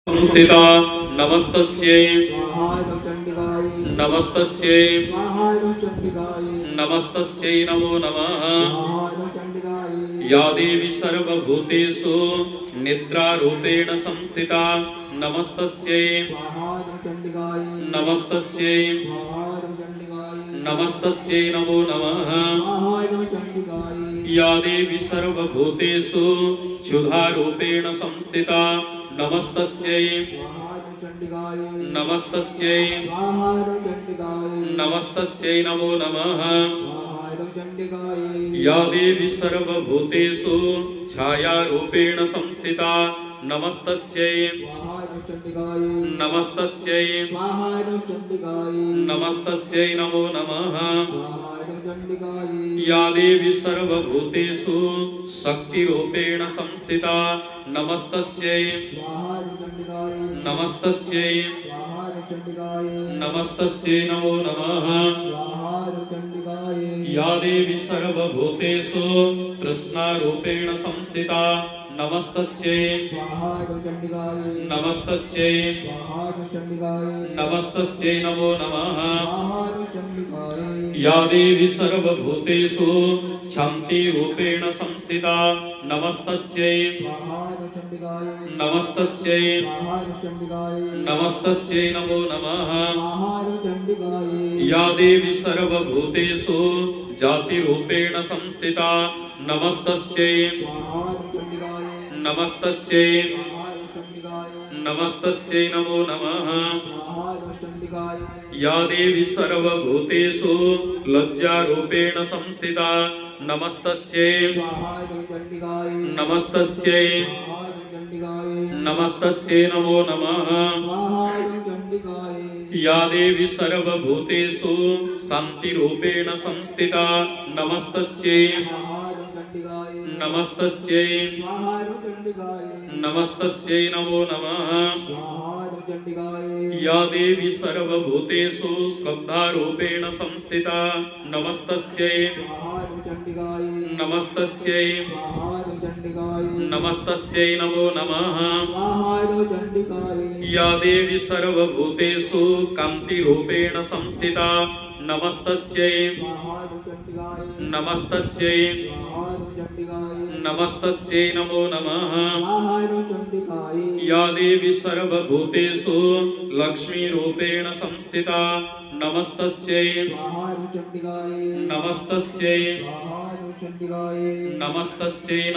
संस्थिता नमस्तस्यै नमस्तस्यै नमस्तस्यै नमो नमः। या देवी सर्वभूतेषु निद्रारूपेण संस्थिता नमस्तस्यै नमस्तस्यै नमस्तस्यै नमो नमः। या देवी सर्वभूतेषु क्षुधारूपेण संस्थिता नमस्तस्यै नमस्तस्यै नमस्तस्यै नमो नमः। या देवी सर्वभूतेषु छायारूपेण संस्थिता नमस्तस्यै नमस्तस्यै नमस्तस्यै नमो नमः। या देवी सर्वभूतेषु शक्तिरूपेण संस्थिता नमस्तस्यै नमस्तस्यै नमस्तस्यै नमो नमः। या देवी सर्वभूतेषु कृष्णारूपेण संस्थिता नमस्तस्यै नमस्तस्यै नमस्तस्यै नमो नमः। या देवी सर्वभूतेषु शान्तिरूपेण संस्थिता नमस्तस्यै नमस्तस्यै नमस्तस्यै नमो नमः। या देवी सर्वभूतेषु जातिरूपेण संस्थिता नमस्तस्यै नमस्तस्यै नमस्तस्यै नमो नमः। या देवी सर्वभूतेषु लज्जारूपेण संस्थिता नमस्तस्यै नमस्तस्यै नमस्तस्यै नमो नमः। या देवी सर्वभूतेषु शान्तिरूपेण संस्थिता नमस्तस्यै नमस्तस्यै नमस्तस्यै नमो नमः। या देवी सर्वभूतेषु श्रद्धारूपेण संस्थिता नमस्तस्यै नमस्तस्यै नमस्तस्यै नमो नमः। या देवी सर्वभूतेषु कान्तिरूपेण संस्थिता नमस्तस्यै नमस्तस्यै नमस्तस्यै नमो नमः। या देवी सर्वभूतेषु लक्ष्मीरूपेण संस्थिता नमस्तस्यै नमस्तस्यै नमस्तस्यै